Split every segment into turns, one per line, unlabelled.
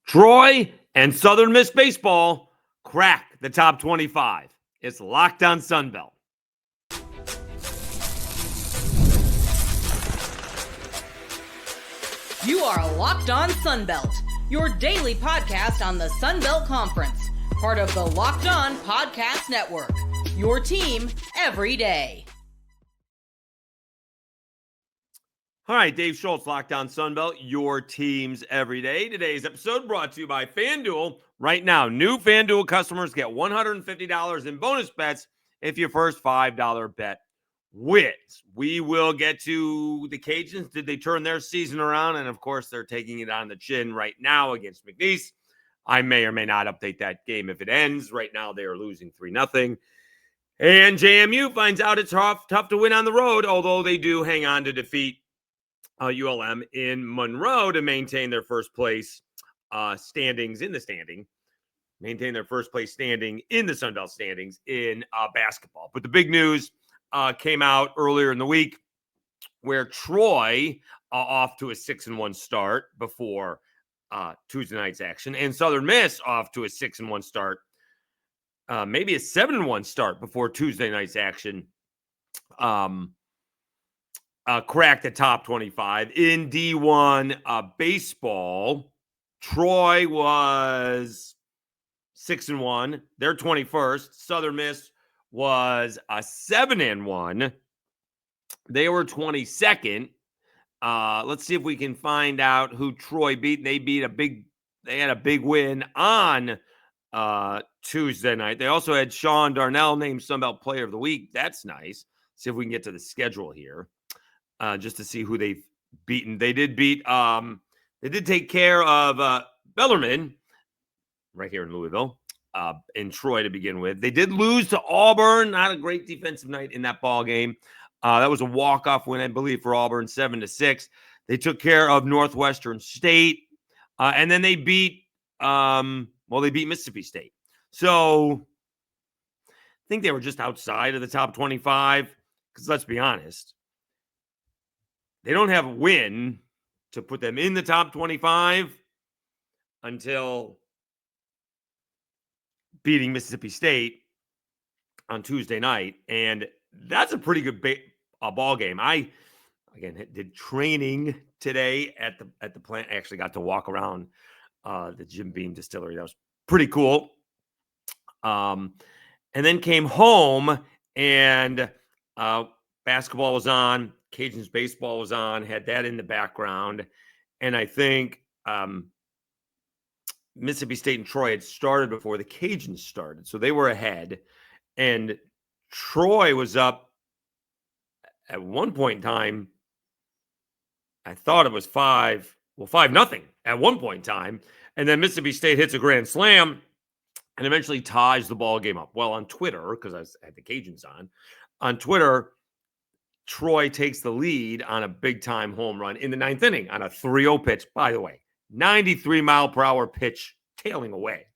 Troy and Southern Miss baseball crack the top 25. It's Locked On Sunbelt.
You are Locked On Sunbelt, your daily podcast on the Sunbelt Conference, part of the Locked On Podcast Network, your team every day.
All right, Dave Schultz, Locked On Sunbelt, your teams every day. Today's episode brought to you by FanDuel. Right now, new FanDuel customers get $150 in bonus bets if your first $5 bet wins. We will get to the Cajuns. Did they turn their season around? And, of course, they're taking it on the chin right now against McNeese. I may or may not update that game if it ends. Right now, they are losing 3-0. And JMU finds out it's tough to win on the road, although they do hang on to defeat ULM in Monroe to maintain their first place standings in the standing, maintain their first place standing in the Sunbelt standings in basketball. But the big news came out earlier in the week where Troy off to a 6-1 start before Tuesday night's action, and Southern Miss off to a 6-1 start, maybe a 7-1 start before Tuesday night's action. Cracked the top 25 in D1 baseball. Troy was 6-1. They're 21st. Southern Miss was a 7-1. They were 22nd. Let's see if we can find out who Troy beat. They had a big win on Tuesday night. They also had Sean Darnell named Sunbelt Player of the Week. That's nice. See if we can get to the schedule here. Just to see who they've beaten. They did take care of Bellarmine right here in Louisville, in Troy to begin with. They did lose to Auburn. Not a great defensive night in that ball game. That was a walk-off win, I believe, for Auburn, 7-6. They took care of Northwestern State, and then they beat Mississippi State. So I think they were just outside of the top 25, because let's be honest, they don't have a win to put them in the top 25 until beating Mississippi State on Tuesday night. And that's a pretty good ball game. I, again, did training today at the plant. I actually got to walk around the Jim Beam distillery. That was pretty cool. And then came home and basketball was on. Cajuns baseball was on, had that in the background. And I think Mississippi State and Troy had started before the Cajuns started. So they were ahead. And Troy was up at one point in time. I thought it was 5-0 at one point in time. And then Mississippi State hits a grand slam and eventually ties the ball game up. Well, on Twitter, because I had the Cajuns on Twitter, Troy takes the lead on a big-time home run in the ninth inning on a 3-0 pitch. By the way, 93-mile-per-hour pitch tailing away.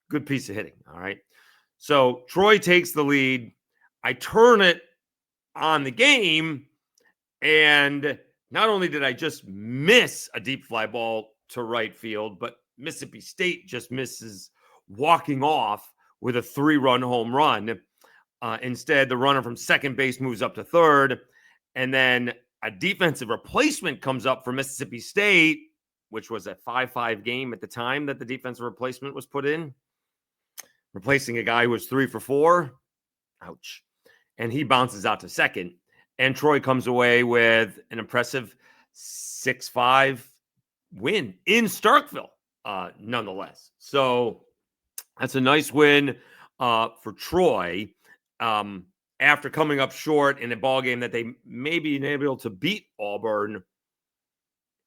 Good piece of hitting, all right? So Troy takes the lead. I turn it on the game, and not only did I just miss a deep fly ball to right field, but Mississippi State just misses walking off with a 3-run home run. Instead, the runner from second base moves up to third, and then a defensive replacement comes up for Mississippi State, which was a 5-5 game at the time that the defensive replacement was put in, replacing a guy who was 3 for 4. Ouch. And he bounces out to second, and Troy comes away with an impressive 6-5 win in Starkville, nonetheless. So that's a nice win for Troy. After coming up short in a ball game that they may be able to beat Auburn,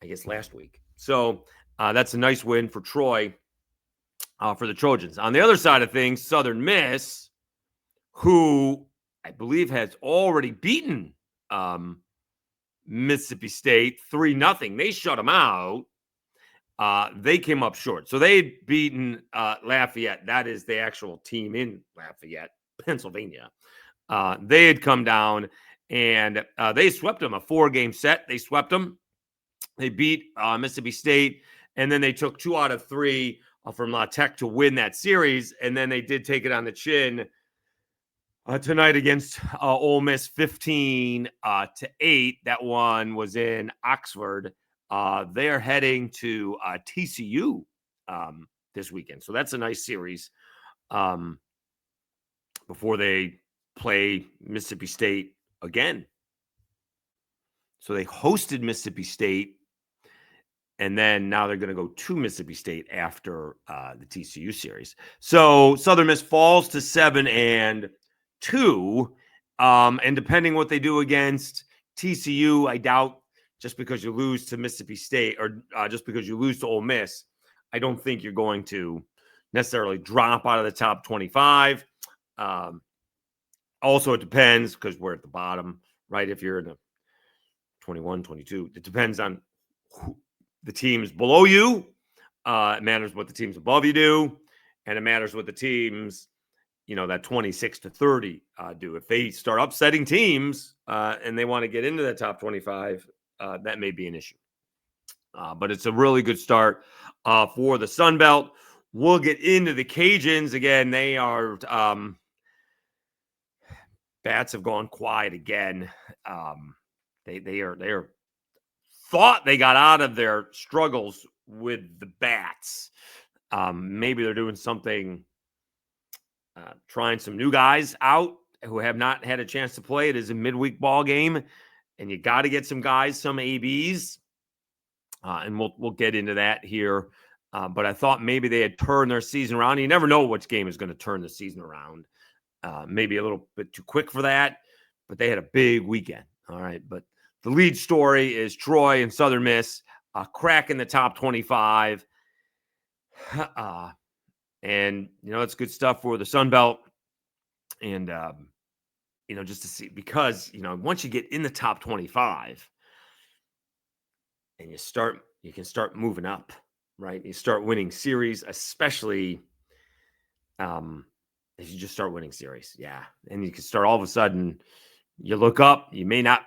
I guess, last week. So that's a nice win for Troy, for the Trojans. On the other side of things, Southern Miss, who I believe has already beaten Mississippi State 3-0. They shut them out. They came up short. So they had beaten Lafayette. That is the actual team in Lafayette, Pennsylvania. They had come down and they swept them, a 4-game set. They swept them. They beat Mississippi State And then they took 2 out of 3 from La Tech to win that series. And then they did take it on the chin tonight against Ole Miss, 15-8. That one was in Oxford. They're heading to TCU this weekend. So that's a nice series before they play Mississippi State again. So they hosted Mississippi State, and then now they're going to go to Mississippi State after the TCU series. So Southern Miss falls to 7-2. And depending what they do against TCU, I doubt just because you lose to Mississippi State or just because you lose to Ole Miss, I don't think you're going to necessarily drop out of the top 25. Also, it depends because we're at the bottom, right? If you're in the 21, 22, it depends on who the teams below you. It matters what the teams above you do, and it matters what the teams, that 26 to 30 do. If they start upsetting teams and they want to get into the top 25, that may be an issue. But it's a really good start for the Sun Belt. We'll get into the Cajuns again. They are bats have gone quiet again. They are thought they got out of their struggles with the bats. Maybe they're doing something, trying some new guys out who have not had a chance to play. It is a midweek ball game, and you got to get some guys, some ABs, and we'll get into that here. But I thought maybe they had turned their season around. You never know which game is going to turn the season around. Maybe a little bit too quick for that, but they had a big weekend. All right, but the lead story is Troy and Southern Miss cracking the top 25. And, it's good stuff for the Sun Belt. And, just to see, because, once you get in the top 25 and you can start moving up, right? You start winning series, especially if you just start winning series. Yeah. And you can start all of a sudden, you look up, you may not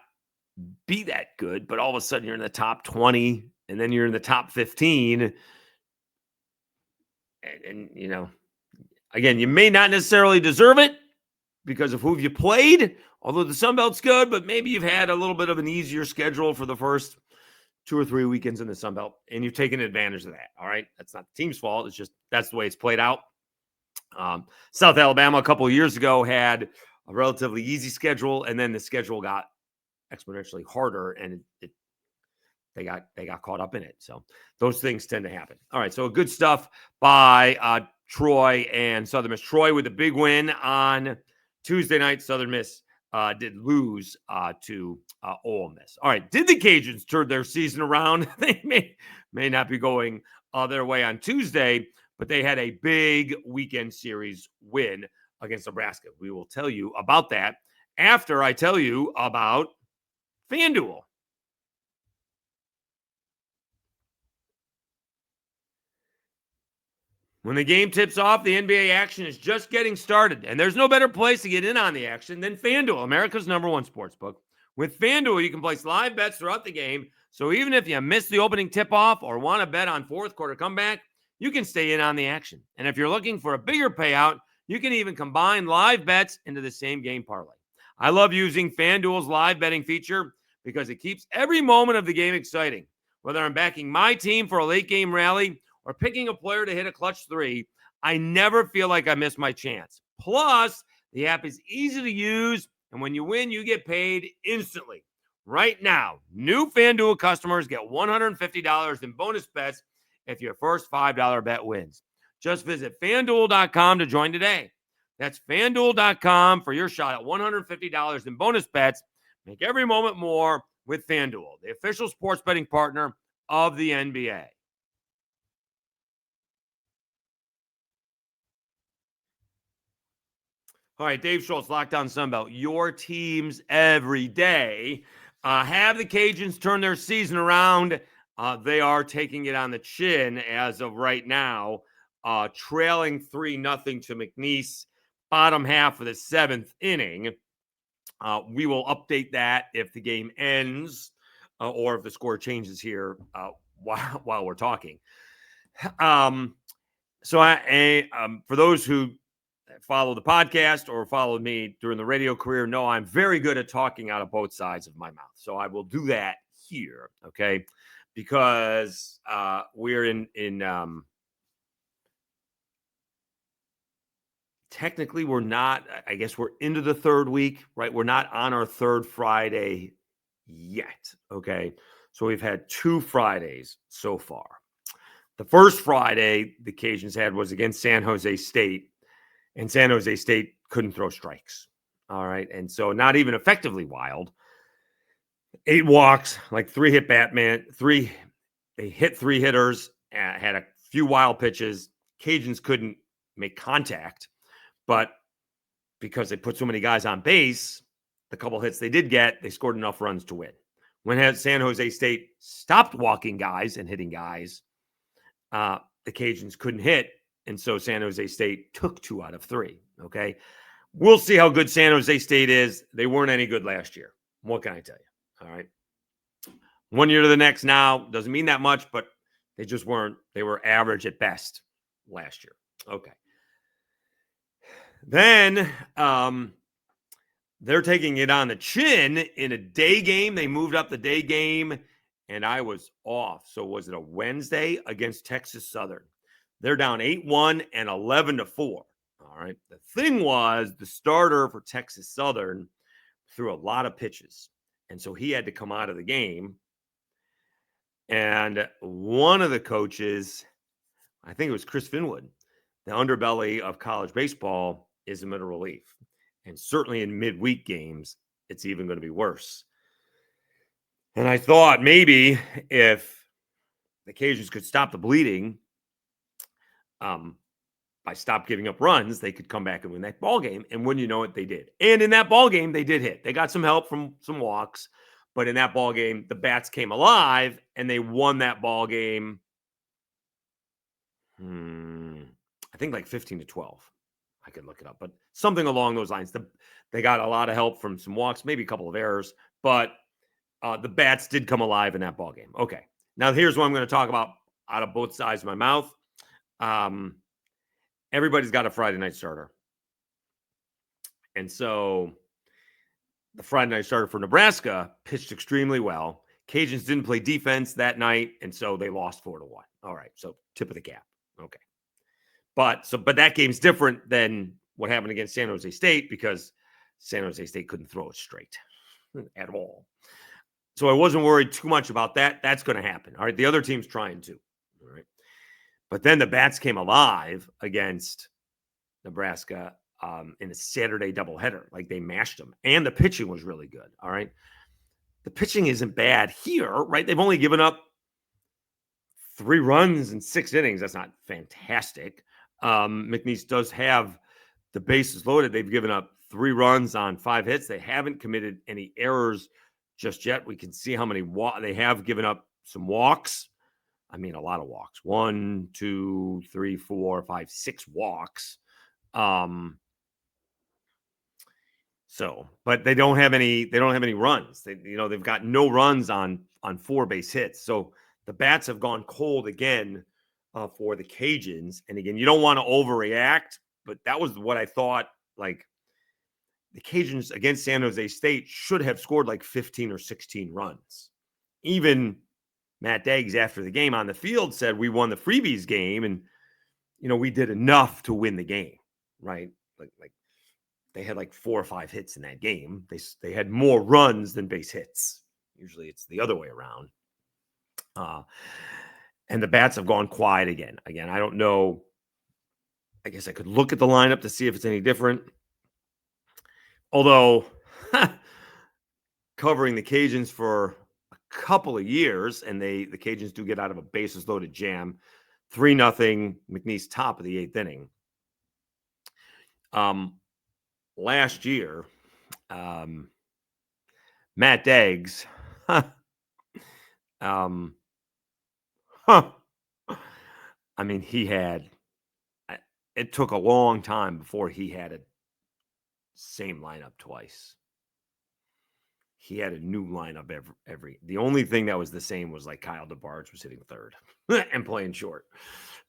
be that good, but all of a sudden you're in the top 20 and then you're in the top 15. And again, you may not necessarily deserve it because of who you played, although the Sun Belt's good, but maybe you've had a little bit of an easier schedule for the first 2 or 3 weekends in the Sun Belt, and you've taken advantage of that. All right. That's not the team's fault. It's just, that's the way it's played out. South Alabama a couple of years ago had a relatively easy schedule, and then the schedule got exponentially harder, and they got caught up in it. So those things tend to happen. All right, so good stuff by Troy and Southern Miss. Troy with a big win on Tuesday night. Southern Miss did lose to Ole Miss. All right, did the Cajuns turn their season around? They may not be going their way on Tuesday, but they had a big weekend series win against Nebraska. We will tell you about that after I tell you about FanDuel. When the game tips off, the NBA action is just getting started, and there's no better place to get in on the action than FanDuel, America's #1 sportsbook. With FanDuel, you can place live bets throughout the game, so even if you miss the opening tip-off or want to bet on fourth quarter comeback, you can stay in on the action. And if you're looking for a bigger payout, you can even combine live bets into the same game parlay. I love using FanDuel's live betting feature because it keeps every moment of the game exciting. Whether I'm backing my team for a late game rally or picking a player to hit a clutch 3, I never feel like I miss my chance. Plus, the app is easy to use, and when you win, you get paid instantly. Right now, new FanDuel customers get $150 in bonus bets if your first $5 bet wins. Just visit FanDuel.com to join today. That's FanDuel.com for your shot at $150 in bonus bets. Make every moment more with FanDuel, the official sports betting partner of the NBA. All right, Dave Schultz, Lockdown Sunbelt. Your teams every day. Have the Cajuns turn their season around? They are taking it on the chin as of right now, trailing 3-0 to McNeese, bottom half of the 7th inning. We will update that if the game ends or if the score changes here while we're talking. So for those who follow the podcast or followed me during the radio career, know I'm very good at talking out of both sides of my mouth. So I will do that here, okay? Because we're in technically we're not, I guess we're into the third week, right? We're not on our third Friday yet, okay? So we've had 2 Fridays so far. The first Friday the Cajuns had was against San Jose State, and San Jose State couldn't throw strikes. All right. And so not even effectively wild. 8 walks, like 3 hit Batman, they hit 3 hitters, had a few wild pitches. Cajuns couldn't make contact, but because they put so many guys on base, the couple hits they did get, they scored enough runs to win. When San Jose State stopped walking guys and hitting guys, the Cajuns couldn't hit, and so San Jose State took 2 out of 3, okay? We'll see how good San Jose State is. They weren't any good last year. What can I tell you? All right. One year to the next now doesn't mean that much, but they just weren't. They were average at best last year. Okay. Then they're taking it on the chin in a day game. They moved up the day game, and I was off. So was it a Wednesday against Texas Southern? They're down 8-1 and 11-4. All right. The thing was, the starter for Texas Southern threw a lot of pitches, and so he had to come out of the game. And one of the coaches, I think it was Chris Finwood, the underbelly of college baseball, is a middle relief. And certainly in midweek games, it's even going to be worse. And I thought maybe if the Cajuns could stop the bleeding, by stop giving up runs, they could come back and win that ball game. And when you know it, they did. And in that ball game, they did hit. They got some help from some walks, but in that ball game, the bats came alive and they won that ball game. I think like 15-12. I could look it up, but something along those lines. They got a lot of help from some walks, maybe a couple of errors, but the bats did come alive in that ball game. Okay. Now here's what I'm going to talk about out of both sides of my mouth. Everybody's got a Friday night starter. And so the Friday night starter for Nebraska pitched extremely well. Cajuns didn't play defense that night, and so they lost 4-1. All right, so tip of the cap. Okay. But that game's different than what happened against San Jose State because San Jose State couldn't throw it straight at all. So I wasn't worried too much about that. That's going to happen. All right, the other team's trying to. All right. But then the bats came alive against Nebraska in a Saturday doubleheader. Like they mashed them. And the pitching was really good. All right. The pitching isn't bad here, right? They've only given up 3 runs in 6 innings. That's not fantastic. McNeese does have the bases loaded. They've given up 3 runs on 5 hits. They haven't committed any errors just yet. We can see how many they have given up some walks. I mean, a lot of walks. 1, 2, 3, 4, 5, 6 walks. But they don't have any. They don't have any runs. They've got no runs on 4 base hits. So the bats have gone cold again for the Cajuns. And again, you don't want to overreact, but that was what I thought. Like the Cajuns against San Jose State should have scored like 15 or 16 runs. Even Matt Deggs after the game on the field said we won the freebies game, and we did enough to win the game, right? Like they had like 4 or 5 hits in that game. They had more runs than base hits. Usually it's the other way around. And the bats have gone quiet again. Again, I don't know. I guess I could look at the lineup to see if it's any different. Although covering the Cajuns for a couple of years, and the Cajuns do get out of a bases loaded jam. 3-0, McNeese top of the 8th inning. Last year, Matt Deggs, I mean, it took a long time before he had a same lineup twice. he had a new lineup every. The only thing that was the same was like Kyle DeBarge was hitting third and playing short.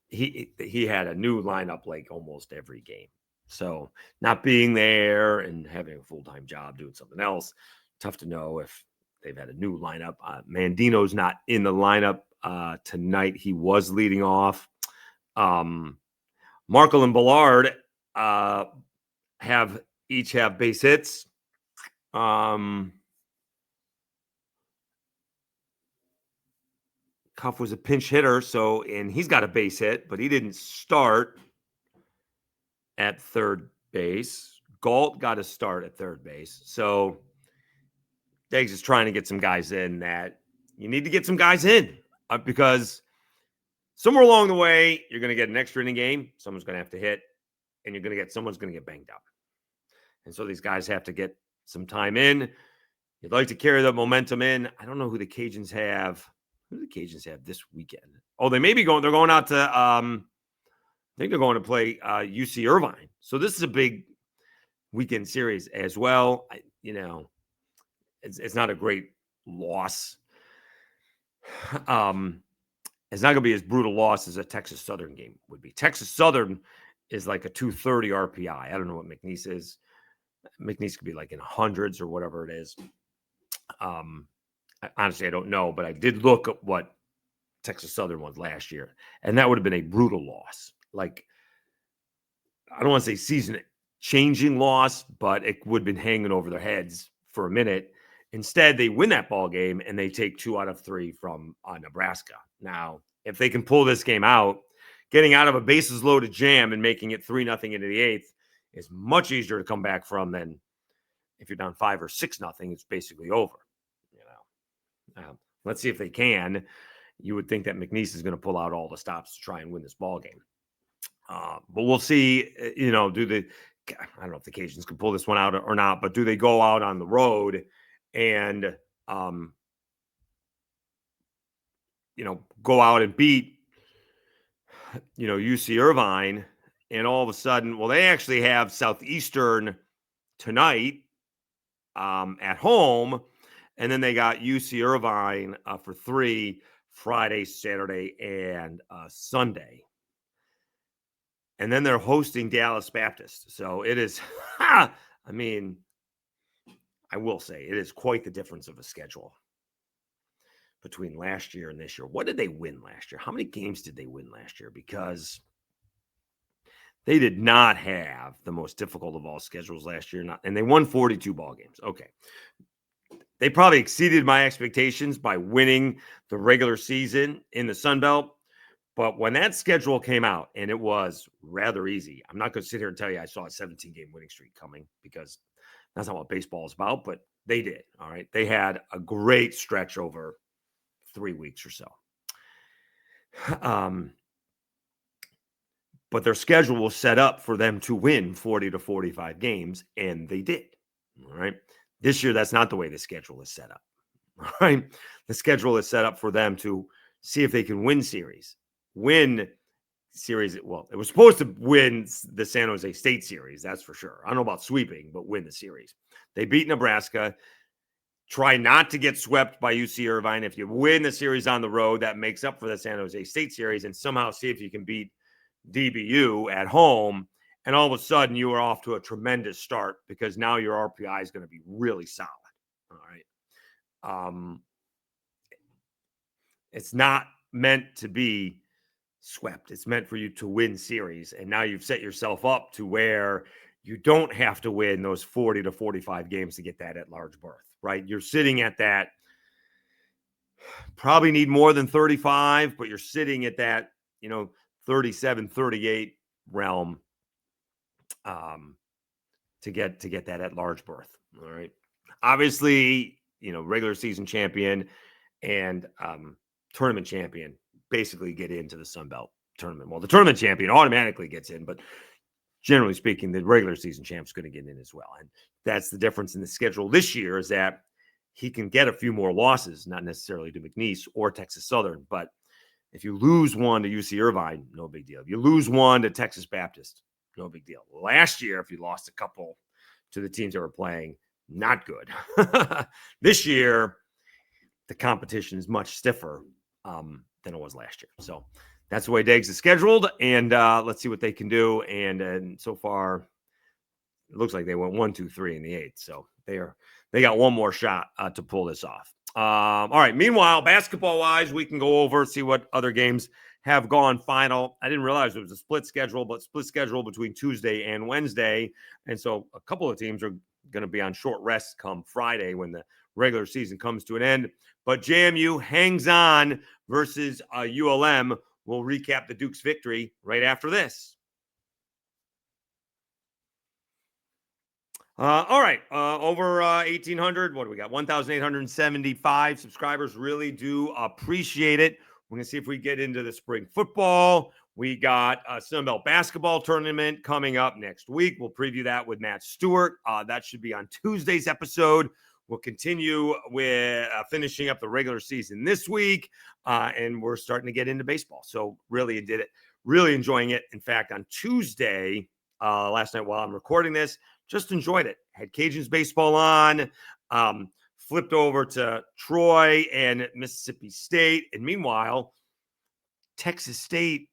He had a new lineup like almost every game. So not being there and having a full-time job doing something else, tough to know if they've had a new lineup. Mandino's not in the lineup tonight. He was leading off. Markle and Ballard each have base hits. Cuff was a pinch hitter, and he's got a base hit, but he didn't start at third base. Galt got a start at third base. So Diggs is trying to get some guys in that you need to get some guys in because somewhere along the way, you're going to get an extra inning game. Someone's going to have to hit, and someone's going to get banged up. And so these guys have to get some time in. You'd like to carry the momentum in. I don't know who the Cajuns have. Who do the Cajuns have this weekend? Oh, they're going out to, I think they're going to play UC Irvine. So this is a big weekend series as well. It's not a great loss. It's not going to be as brutal loss as a Texas Southern game would be. Texas Southern is like a 230 RPI. I don't know what McNeese is. McNeese could be like in hundreds or whatever it is. Honestly, I don't know, but I did look at what Texas Southern was last year, and that would have been a brutal loss. Like, I don't want to say season-changing loss, but it would have been hanging over their heads for a minute. Instead, they win that ball game, and they take 2 out of 3 from Nebraska. Now, if they can pull this game out, getting out of a bases-loaded jam and making it 3-0 into the 8th is much easier to come back from than if you're down 5 or 6-0. It's basically over. Let's see if they can. You would think that McNeese is going to pull out all the stops to try and win this ball game. But we'll see, I don't know if the Cajuns can pull this one out or not, but do they go out on the road and, go out and beat, UC Irvine, and all of a sudden, well, they actually have Southeastern tonight at home. And then they got UC Irvine for 3 Friday, Saturday, and Sunday. And then they're hosting Dallas Baptist. So it is, I will say, it is quite the difference of a schedule between last year and this year. What did they win last year? How many games did they win last year? Because they did not have the most difficult of all schedules last year. And they won 42 ball games. Okay. They probably exceeded my expectations by winning the regular season in the Sun Belt. But when that schedule came out, and it was rather easy, I'm not going to sit here and tell you I saw a 17-game winning streak coming because that's not what baseball is about, but they did. All right. They had a great stretch over 3 weeks or so. But their schedule was set up for them to win 40 to 45 games, and they did. All right. This year, that's not the way the schedule is set up. All right. The schedule is set up for them to see if they can win series. Well, it was supposed to win the San Jose State series. That's for sure. I don't know about sweeping, but win the series. They beat Nebraska. Try not to get swept by UC Irvine. If you win the series on the road, that makes up for the San Jose State series, and somehow see if you can beat DBU at home. And all of a sudden, you are off to a tremendous start because now your RPI is going to be really solid. All right. It's not meant to be swept. It's meant for you to win series. And now you've set yourself up to where you don't have to win those 40 to 45 games to get that at-large berth, right? You're sitting at that, probably need more than 35, but you're sitting at that, 37, 38 realm. To get that at-large berth. All right. Obviously, regular season champion and tournament champion basically get into the Sun Belt tournament. Well, the tournament champion automatically gets in, but generally speaking, the regular season champ's going to get in as well. And that's the difference in the schedule this year, is that he can get a few more losses, not necessarily to McNeese or Texas Southern, but if you lose one to UC Irvine, no big deal. If you lose one to Texas Baptist, no big deal. Last year, if you lost a couple to the teams that were playing, not good. This year, the competition is much stiffer than it was last year. So that's the way Dags is scheduled, and let's see what they can do. And so far, it looks like they went 1, 2, 3 in the 8th. So they got one more shot to pull this off. All right. Meanwhile, basketball-wise, we can go over, see what other games have gone final. I didn't realize it was a split schedule between Tuesday and Wednesday. And so a couple of teams are going to be on short rest come Friday when the regular season comes to an end. But JMU hangs on versus ULM. We'll recap the Duke's victory right after this. All right. Over 1,800. What do we got? 1,875 subscribers. Really do appreciate it. We're going to see if we get into the spring football. We got a Sunbelt basketball tournament coming up next week. We'll preview that with Matt Stewart. That should be on Tuesday's episode. We'll continue with finishing up the regular season this week. And we're starting to get into baseball. So really enjoying it. In fact, on Tuesday, last night while I'm recording this, just enjoyed it. Had Cajuns baseball on, flipped over to Troy and Mississippi State. And meanwhile, Texas State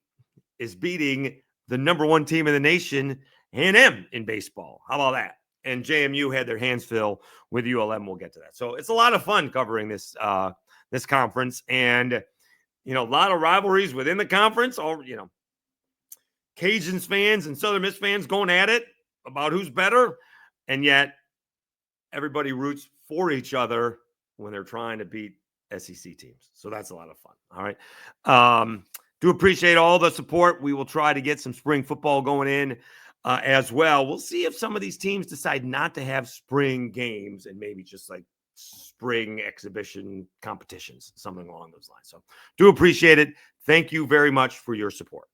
is beating the number 1 team in the nation, A&M, in baseball. How about that? And JMU had their hands full with ULM. We'll get to that. So it's a lot of fun covering this conference. And, a lot of rivalries within the conference. Cajuns fans and Southern Miss fans going at it about who's better, and yet everybody roots for each other when they're trying to beat SEC teams. So that's a lot of fun. All right. Do appreciate all the support. We will try to get some spring football going in as well. We'll see if some of these teams decide not to have spring games and maybe just like spring exhibition competitions, something along those lines. So do appreciate it. Thank you very much for your support.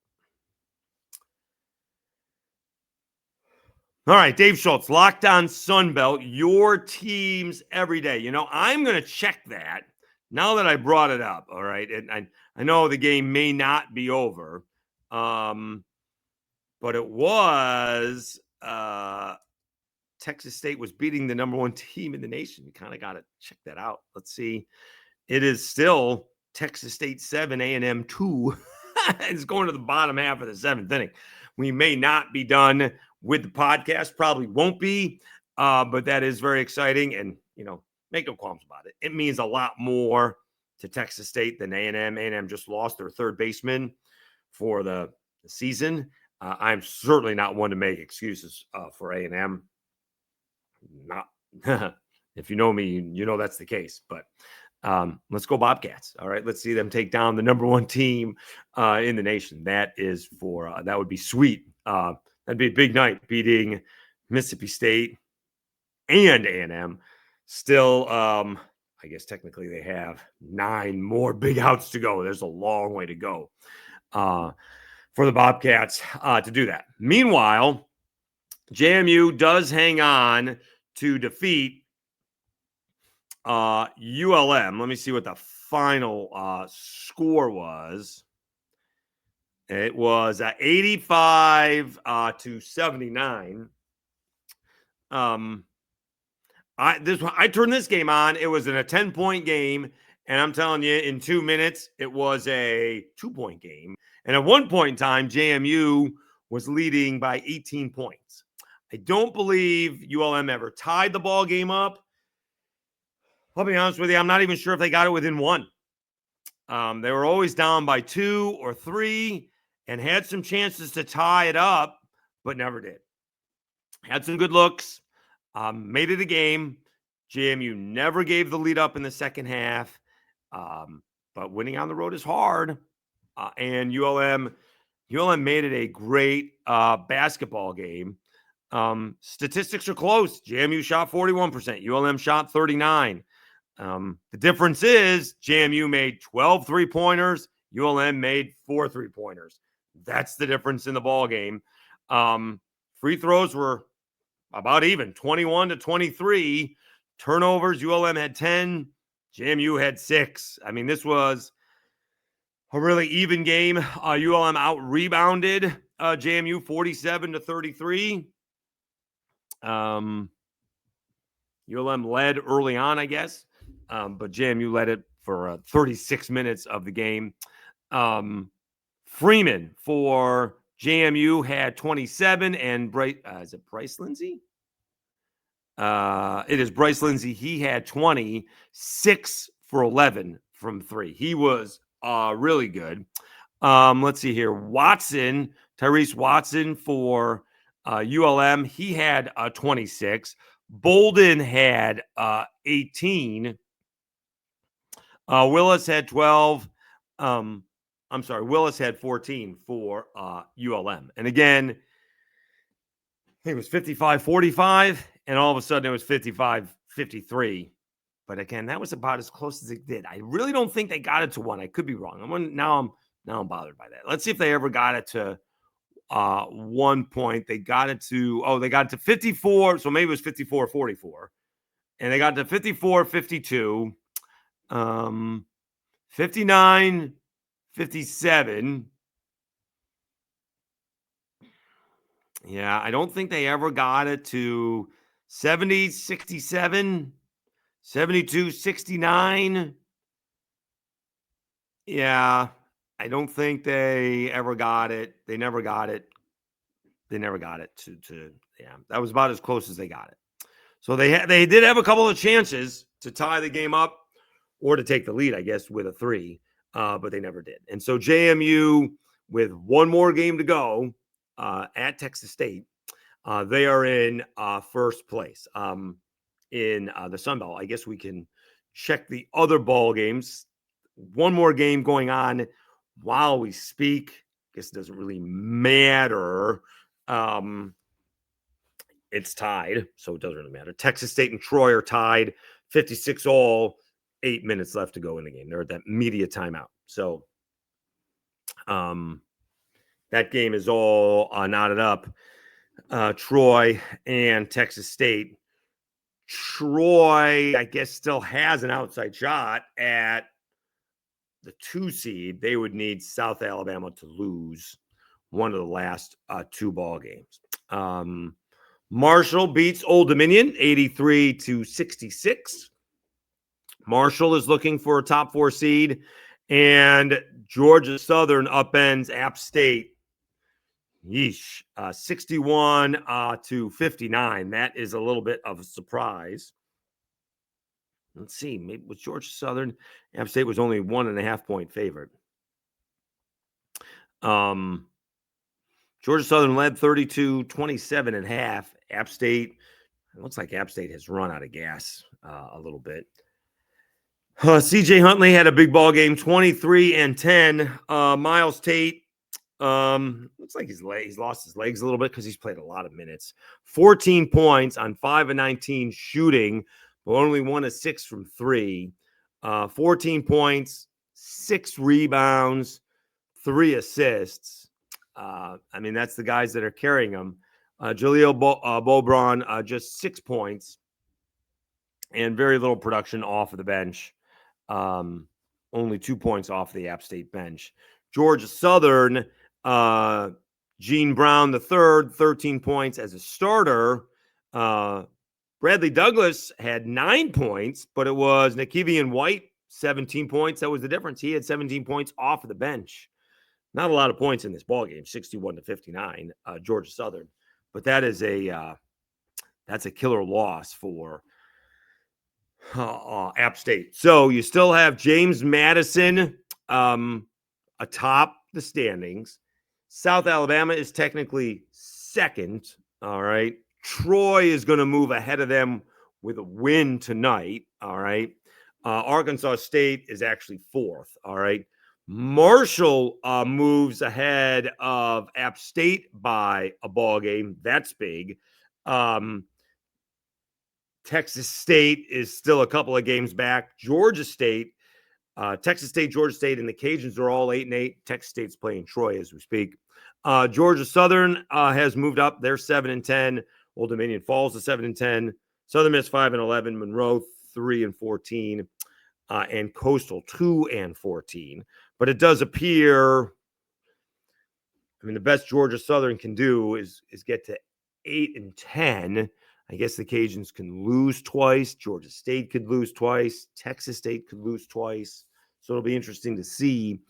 All right, Dave Schultz, Locked On Sunbelt, your teams every day. I'm going to check that now that I brought it up, all right? And I know the game may not be over, but it was Texas State was beating the number 1 team in the nation. You kind of got to check that out. Let's see. It is still Texas State 7, A&M 2. It's going to the bottom half of the 7th inning. We may not be done with the podcast, probably won't be, but that is very exciting. And, make no qualms about it. It means a lot more to Texas State than A&M. A&M just lost their third baseman for the season. I'm certainly not one to make excuses for A&M. Not if you know me, you know that's the case. But let's go Bobcats. All right, let's see them take down the number 1 team in the nation. That is that would be sweet. That'd be a big night, beating Mississippi State and A&M. Still, I guess technically they have 9 more big outs to go. There's a long way to go for the Bobcats to do that. Meanwhile, JMU does hang on to defeat ULM. Let me see what the final score was. It was 85 to 79. I turned this game on. It was in a 10-point game, and I'm telling you, in 2 minutes, it was a 2-point game. And at one point in time, JMU was leading by 18 points. I don't believe ULM ever tied the ball game up. I'll be honest with you, I'm not even sure if they got it within 1. They were always down by 2 or 3 and had some chances to tie it up, but never did. Had some good looks, made it a game. JMU never gave the lead up in the second half, but winning on the road is hard. And ULM made it a great basketball game. Statistics are close. JMU shot 41%. ULM shot 39%. The difference is JMU made 12 3-pointers. ULM made 4 3-pointers. That's the difference in the ball game. Free throws were about even, 21 to 23. Turnovers, ULM had 10. JMU had 6. I mean, this was a really even game. ULM out-rebounded JMU 47 to 33. ULM led early on, I guess, but JMU led it for 36 minutes of the game. Freeman for JMU had 27, and is it Bryce Lindsay? It is Bryce Lindsay. He had 20, 6 for 11 from 3. He was really good. Let's see here. Tyrese Watson for ULM. He had 26. Bolden had 18. Willis had 12. Willis had 14 for ULM. And again, I think it was 55-45, and all of a sudden it was 55-53. But again, that was about as close as it did. I really don't think they got it to 1. I could be wrong. Now I'm bothered by that. Let's see if they ever got it to 1 point. They got it to 54. So maybe it was 54-44. And they got to 54-52. 59-57. Yeah, I don't think they ever got it to 70-67, 72-69. Yeah, I don't think they ever got it. They never got it. They never got it to yeah. That was about as close as they got it. So they did have a couple of chances to tie the game up or to take the lead, I guess, with a 3, but they never did. And so JMU, with one more game to go at Texas State, they are in first place in the Sun Belt. I guess we can check the other ball games. One more game going on while we speak. I guess it doesn't really matter. It's tied, so it doesn't really matter. Texas State and Troy are tied, 56-all. 8 minutes left to go in the game. They're at that media timeout. So that game is all knotted up. Troy and Texas State. Troy, I guess, still has an outside shot at the 2 seed. They would need South Alabama to lose one of the last 2 ball games. Marshall beats Old Dominion 83-66. Marshall is looking for a top 4 seed, and Georgia Southern upends App State. 61-59. That is a little bit of a surprise. Let's see. Maybe with Georgia Southern, App State was only 1.5 point favorite. Georgia Southern led 32-27 at half. App State, it looks like App State has run out of gas a little bit. CJ Huntley had a big ball game, 23-10. Miles Tate, looks like he's lost his legs a little bit because he's played a lot of minutes. 14 points on 5-19 shooting, but only 1 of 6 from 3. 14 points, 6 rebounds, 3 assists. That's the guys that are carrying them. Jaleel Bobron, just 6 points and very little production off of the bench. Only 2 points off the App State bench. Georgia Southern, Gene Brown III, 13 points as a starter. Bradley Douglas had 9 points, but it was Nakevian White, 17 points. That was the difference. He had 17 points off of the bench. Not a lot of points in this ballgame, 61-59, Georgia Southern. But that is that's a killer loss for App State. So you still have James Madison atop the standings. South Alabama is technically second. All right. Troy is going to move ahead of them with a win tonight. All right. Arkansas State is actually fourth. All right. Marshall moves ahead of App State by a ball game. That's big. Texas State is still a couple of games back. Georgia State, Texas State, Georgia State, and the Cajuns are all 8-8. Texas State's playing Troy as we speak. Georgia Southern has moved up. They're 7-10. Old Dominion falls to 7-10. Southern Miss 5-11. Monroe 3-14. And Coastal 2-14. But it does appear, the best Georgia Southern can do is get to 8-10. I guess the Cajuns can lose twice. Georgia State could lose twice. Texas State could lose twice. So it'll be interesting to see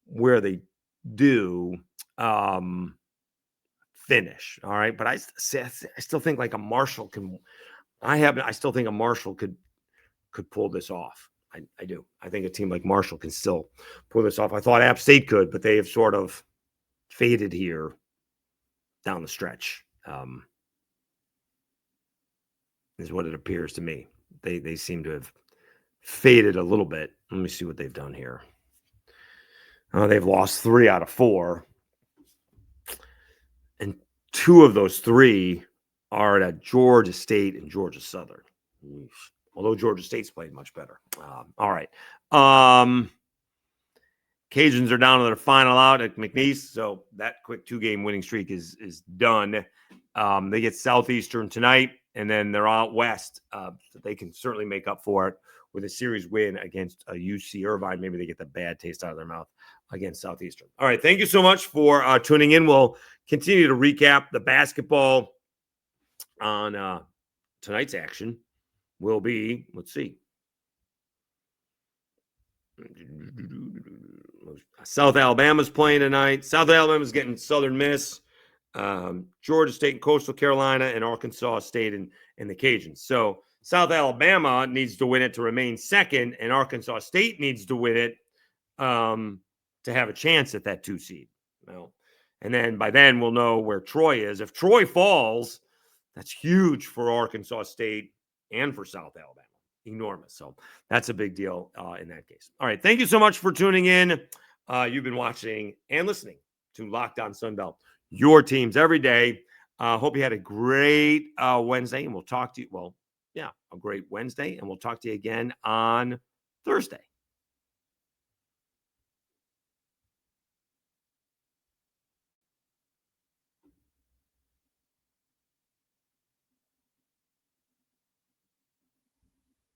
where they do finish. All right. But I still think like a Marshall can. I still think a Marshall could pull this off. I do. I think a team like Marshall can still pull this off. I thought App State could, but they have sort of faded here down the stretch. Is what it appears to me. They seem to have faded a little bit. Let me see what they've done here. They've lost 3 out of 4. And 2 of those 3 are at Georgia State and Georgia Southern. Although Georgia State's played much better. All right. Cajuns are down to their final out at McNeese. So that quick 2-game winning streak is done. They get Southeastern tonight, and then they're out west. So they can certainly make up for it with a series win against UC Irvine. Maybe they get the bad taste out of their mouth against Southeastern. All right. Thank you so much for tuning in. We'll continue to recap the basketball on tonight's action. Will be, let's see. South Alabama's playing tonight. South Alabama's getting Southern Miss. Georgia State and Coastal Carolina, and Arkansas State and the Cajuns. So South Alabama needs to win it to remain second, and Arkansas State needs to win it to have a chance at that 2 seed. Well, and then by then we'll know where Troy is. If Troy falls, that's huge for Arkansas State and for South Alabama. Enormous. So that's a big deal in that case. All right. Thank you so much for tuning in. You've been watching and listening to Locked On Sunbelt, your teams every day. Hope you had a great Wednesday, and we'll talk to you. Well, yeah, a great Wednesday, and we'll talk to you again on Thursday.